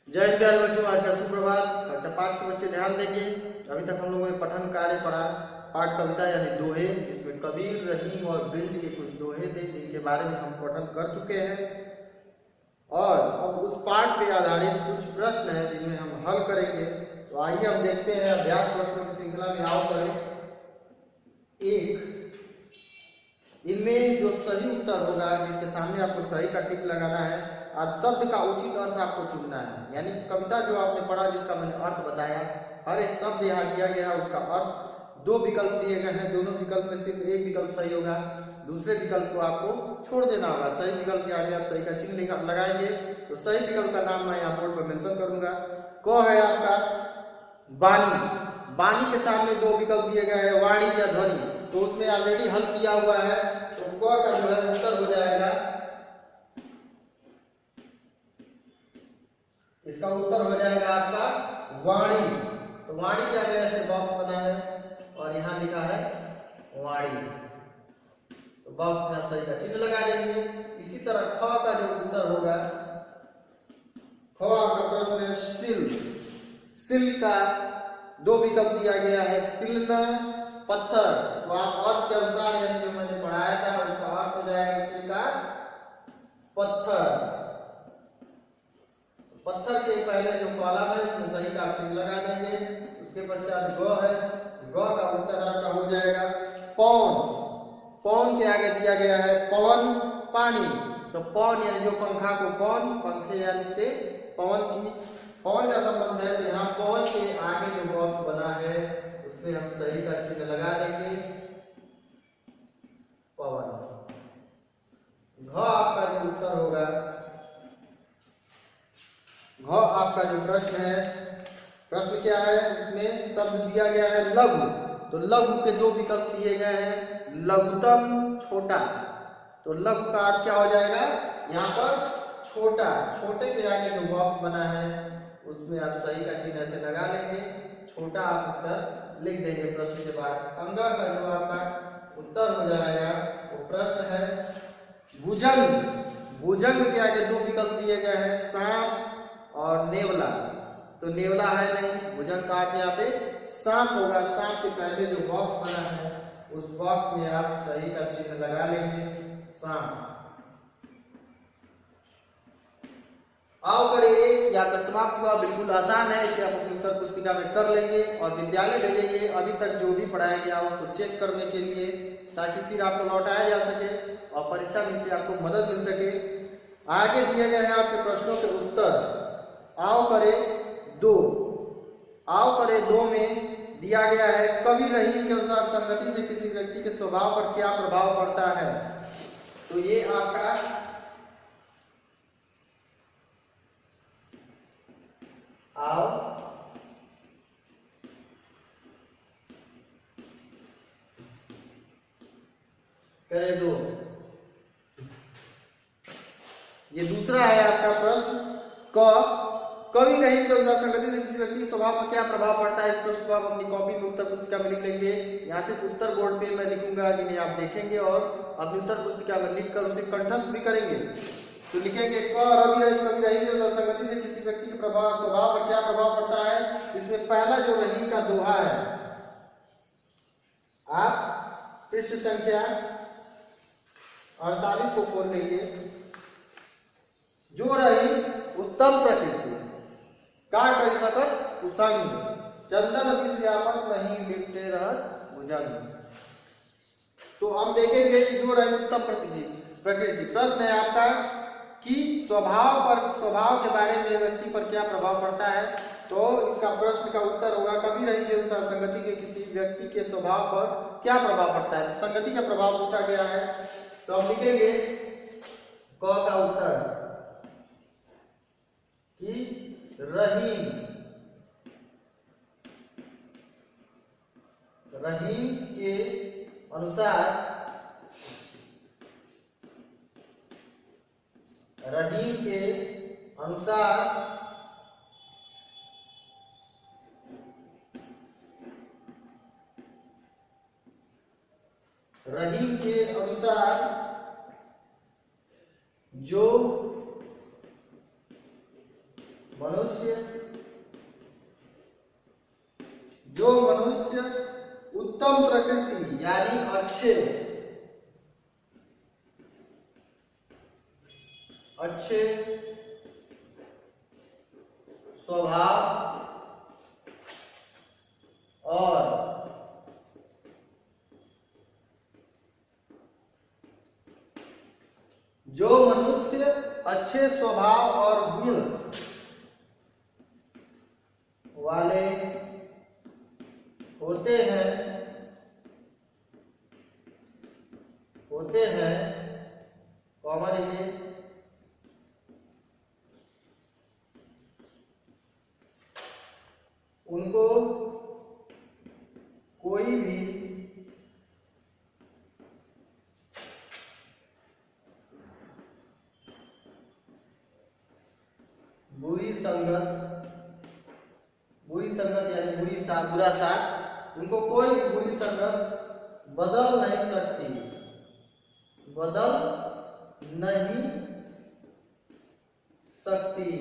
जय हिंद प्यारे बच्चों, आज का सुप्रभात। कक्षा 5 के बच्चे ध्यान देंगे। अभी तक हम लोगों ने पठन कार्य पढ़ा, पाठ कविता यानी दोहे। इसमें कबीर, रहीम और बिंद के कुछ दोहे थे जिनके बारे में हम पठन कर चुके हैं और अब उस पाठ पे आधारित कुछ प्रश्न हैं जिनमें हम हल करेंगे। तो आइए हम देखते हैं अभ्यास प्रश्नों की श्रृंखला में। आओ करें एक, इनमें जो सही उत्तर होगा, जिसके सामने आपको सही का टिक लगाना है। आज शब्द का उचित अर्थ आपको चुनना है, यानी कविता जो आपने पढ़ा जिसका मैंने अर्थ बताया, हर एक शब्द यहाँ दिया गया है, उसका अर्थ दो विकल्प दिए गए हैं। दोनों विकल्प में सिर्फ एक विकल्प सही होगा, दूसरे विकल्प को आपको छोड़ देना होगा। सही विकल्प के आगे आप सही का चिन्ह लगाएंगे। तो सही विकल्प का नाम मैं यहाँ बोर्ड पर मेंशन करूंगा। क है आपका वाणी। वाणी के सामने दो विकल्प दिए गए हैं, वाणी या ध्वनि। तो उसमें ऑलरेडी हल किया हुआ है, तो क का जो है उत्तर हो जाएगा, इसका उत्तर हो जाएगा आपका वाणी। तो वाणी के आगे ऐसे बॉक्स बना है और यहाँ लिखा है वाणी, तो बॉक्स में आप सही का चिन्ह लगा देंगे। इसी तरह ख का जो उत्तर होगा, ख आपका प्रश्न है सिल। सिल का दो विकल्प दिया गया है, सिलना, पत्थर। तो आप अर्थ के अनुसार, यानी जो मैंने पढ़ाया था उसका अर्थ हो जाएगा सिल का पत्थर। पत्थर के पहले जो कॉलम है इसमें सही का चिन्ह लगा देंगे। उसके पश्चात ग है, ग का उत्तर आपका हो जाएगा पवन। पवन के आगे दिया गया है पवन, पानी। तो पवन यानी जो पंखा को पवन, पंखे यानी से पवन की पवन का संबंध है। तो यहाँ पवन के आगे जो बॉक्स बना है उसमें हम सही का चिन्ह लगा देंगे, पवन। घ आपका जो उत्तर होगा, घ आपका जो प्रश्न है, प्रश्न क्या है, उसमें शब्द दिया गया है लघु। तो लघु के दो विकल्प दिए गए हैं, लघुतम, छोटा। तो लघु का अर्थ क्या हो जाएगा, यहाँ पर छोटा। छोटे के आगे जो बॉक्स बना है उसमें आप सही का चिन्ह ऐसे लगा लेंगे, छोटा आप उत्तर लिख देंगे प्रश्न के बाद। अंगा का जो आपका उत्तर हो जाएगा वो प्रश्न है भुजंग। भुजंग के आगे दो विकल्प दिए गए हैं, सांप और नेवला। तो नेवला है नहीं, भुजंग का अर्थ यहाँ पे सांप होगा। सांप के पहले जो बॉक्स बना है उस बॉक्स में आप सही का चिन्ह लगा लेंगे, सांप। आओ करें एक, या आपका समाप्त हुआ, बिल्कुल आसान है। इसे आप अपनी उत्तर पुस्तिका में कर लेंगे और विद्यालय भेजेंगे अभी तक जो भी पढ़ाया गया उसको चेक करने के लिए, ताकि फिर आपको लौटाया जा सके और परीक्षा में से आपको मदद मिल सके। आगे दिए गए हैं आपके प्रश्नों के उत्तर। आओ करें दो। आओ करें दो में दिया गया है, कवि रहीम के अनुसार संगति से किसी व्यक्ति के स्वभाव पर क्या प्रभाव पड़ता है। तो ये आपका आओ करें दो। ये दूसरा है आपका प्रश्न क, कवि रहीम के अनुसार संगति से किसी व्यक्ति के स्वभाव पर क्या प्रभाव पड़ता है। इस प्रश्न को आप अपनी कॉपी में उत्तर पुस्तिका में लिख लेंगे। यहाँ से उत्तर बोर्ड पे मैं लिखूंगा, जिन्हें आप देखेंगे और अपनी उत्तर पुस्तिका में लिखकर उसे कंठस्थ भी करेंगे। तो लिखेंगे क, कवि रहीम के अनुसार संगति से किसी व्यक्ति के स्वभाव पर क्या प्रभाव पड़ता है। इसमें पहला जो रहीम का दोहा है, आप पृष्ठ संख्या 48 को खोल लेंगे। जो रही उत्तम प्रकृति का करी सकत कुसंग, चंदन विष व्यापक नहीं लिपटे रहत भुजंग। तो हम देखेंगे जो रही उत्तम प्रकृति। प्रश्न है आपका कि स्वभाव के बारे में व्यक्ति पर क्या प्रभाव पड़ता है। तो इसका प्रश्न का उत्तर होगा, कवि रहीम के अनुसार संगति के किसी व्यक्ति के स्वभाव पर क्या प्रभाव पड़ता है। संगति का प्रभाव पूछा गया है, तो हम लिखेंगे क का उत्तर कि रहीम के अनुसार, रहीम के अनुसार जो मनुष्य उत्तम प्रकृति यानी अच्छे स्वभाव और जो मनुष्य अच्छे स्वभाव और गुण वाले होते हैं कॉमा देखिए, उनको कोई भी बुरी संगत यानी बुरा साथ, उनको कोई भी बुरी संगत बदल नहीं सकती।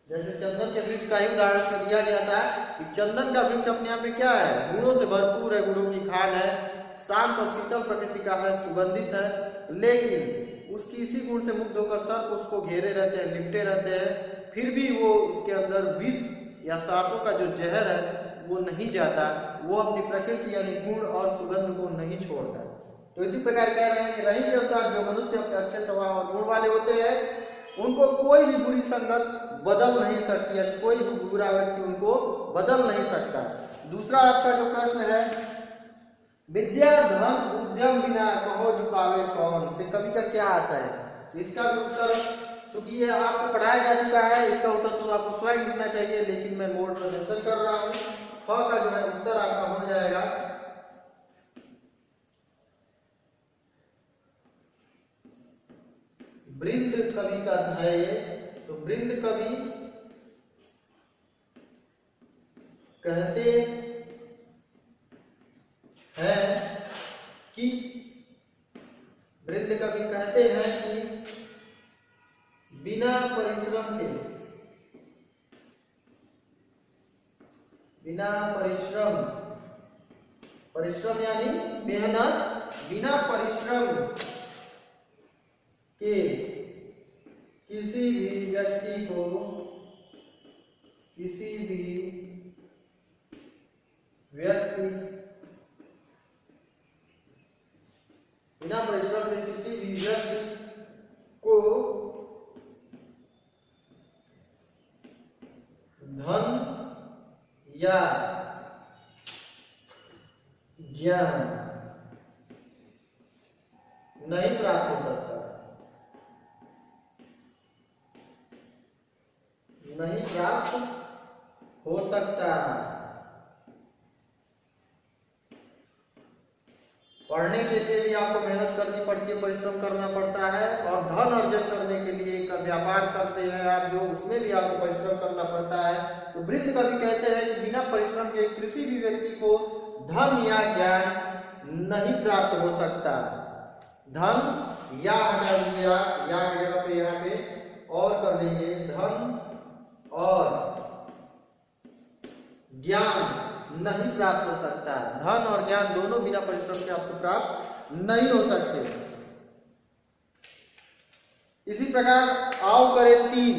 जैसे चंदन के वृक्ष का ही उदाहरण दिया गया था कि चंदन का वृक्ष अपने आप में क्या है, गुणों से भरपूर है, गुणों की खान है, शांत और शीतल प्रकृति का है, सुगंधित है, लेकिन उसकी इसी गुण से मुक्त होकर सर्प उसको घेरे रहते हैं, लिपटे रहते हैं, फिर भी वो उसके अंदर विष या सांपों का जो जहर है वो नहीं जाता, वो अपनी प्रकृति यानी गुण और सुगंध को नहीं छोड़ता। तो इसी प्रकार कह रहे हैं कि रही के अनुसार जो मनुष्य अपने अच्छे स्वभाव और गुण वाले होते हैं उनको कोई भी बुरी संगत बदल नहीं सकती, यानी कोई भी बुरा व्यक्ति उनको बदल नहीं सकता। दूसरा आपका जो प्रश्न है, विद्या धन उद्यम बिना कहो झुकावे कौन, से कवि का क्या आशा है। इसका भी उत्तर चूंकि ये आपको पढ़ाया जा चुका है, इसका उत्तर तो आपको स्वयं लिखना चाहिए, लेकिन मैं मोड प्रदर्शन कर रहा हूँ। ख का जो है उत्तर आपका हो जाएगा वृंद कवि का है ये। तो वृंद कवि कहते हैं कि बिना परिश्रम यानी मेहनत, बिना परिश्रम के किसी भी व्यक्ति को बिना परिश्रम के किसी भी व्यक्ति को धन या ज्ञान नहीं प्राप्त हो सकता, पढ़ने के लिए भी आपको मेहनत करनी पड़ती है, परिश्रम करना पड़ता है, और धन अर्जन करने के लिए एक व्यापार करते हैं आप जो, उसमें भी आपको परिश्रम करना पड़ता है। तो वृंद कवि कहते हैं कि बिना परिश्रम के किसी भी व्यक्ति को धन या ज्ञान नहीं प्राप्त हो सकता। धन या हटा दिया, या की जगह पे यहाँ पे और कर देंगे, धन और ज्ञान नहीं प्राप्त हो सकता। धन और ज्ञान दोनों बिना परिश्रम के आपको प्राप्त नहीं हो सकते। इसी प्रकार आओ करे 3,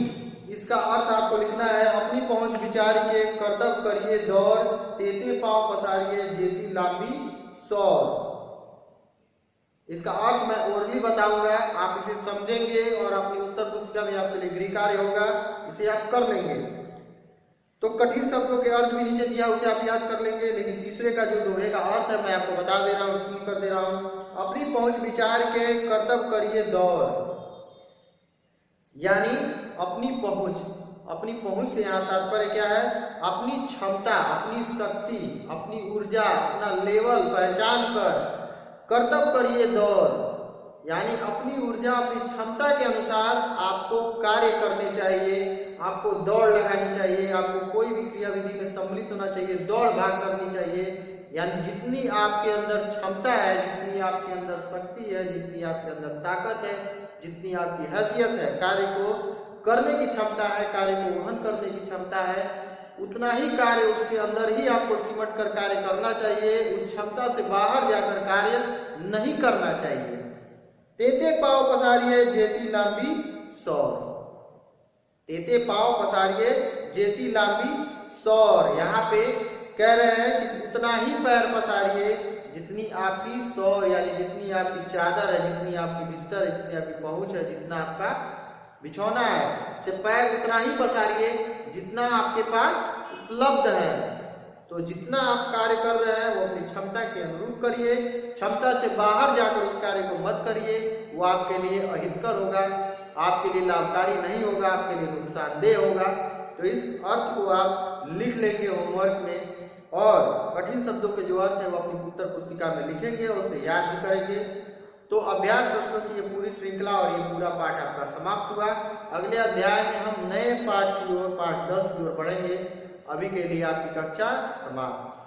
इसका अर्थ आपको लिखना है, अपनी पहुंच विचारिए, कर्तव्य करिए दौड़, तेते पांव पसारिए, जेती लांबी सौर। इसका अर्थ मैं ओरली बताऊंगा, आप इसे समझेंगे और अपनी उत्तर पुस्तिका में आपके लिए गृह कार्य होगा, इसे आप कर लेंगे। तो कठिन शब्दों के अर्थ भी नीचे दिया, उसे आप याद कर लेंगे, लेकिन तीसरे का जो दोहे का अर्थ है मैं आपको बता दे रहा हूँ, स्पष्ट कर दे रहा हूँ। अपनी पहुंच विचार के कर्तव्य करिए दौड़, यानी अपनी पहुंच से यहाँ तात्पर्य क्या है, अपनी क्षमता, अपनी शक्ति, अपनी ऊर्जा, अपना लेवल पहचान कर कर्तव्य करिए दौड़, यानी अपनी ऊर्जा, अपनी क्षमता के अनुसार आपको कार्य करने चाहिए, आपको दौड़ लगानी चाहिए, आपको कोई भी क्रियाविधि में सम्मिलित होना चाहिए, दौड़ भाग करनी चाहिए। यानी जितनी आपके अंदर क्षमता है, जितनी आपके अंदर शक्ति है, जितनी आपके अंदर ताकत है, जितनी आपकी हैसियत है, कार्य को करने की क्षमता है, कार्य को वहन करने की क्षमता है, उतना ही कार्य उसके अंदर ही आपको सिमट कर कार्य करना चाहिए, उस क्षमता से बाहर जाकर कार्य नहीं करना चाहिए। तेते पाव पसारिए जेती लांबी सौर, तेते पाव पसारिए जेती लांबी सौर, यहाँ पे कह रहे हैं कि उतना ही पैर पसारिए जितनी आपकी सौर यानी जितनी आपकी चादर है, जितनी आपकी बिस्तर है, जितनी आपकी पहुंच है, जितना आपका बिछौना है, पैर उतना ही पसारिए जितना आपके पास उपलब्ध है। तो जितना आप कार्य कर रहे हैं वो अपनी क्षमता के अनुरूप करिए, क्षमता से बाहर जाकर उस कार्य को मत करिए, वो आपके लिए अहितकर होगा, आपके लिए लाभकारी नहीं होगा, आपके लिए नुकसानदेह होगा। तो इस अर्थ को आप लिख लेंगे होमवर्क में, और कठिन शब्दों के जो अर्थ है वो अपनी उत्तर पुस्तिका में लिखेंगे और उसे याद भी करेंगे। तो अभ्यास प्रश्नों की ये पूरी श्रृंखला और ये पूरा पाठ आपका समाप्त हुआ। अगले अध्याय में हम नए पाठ की ओर, पाठ 10 की ओर बढ़ेंगे। अभी के लिए आपकी कक्षा समाप्त।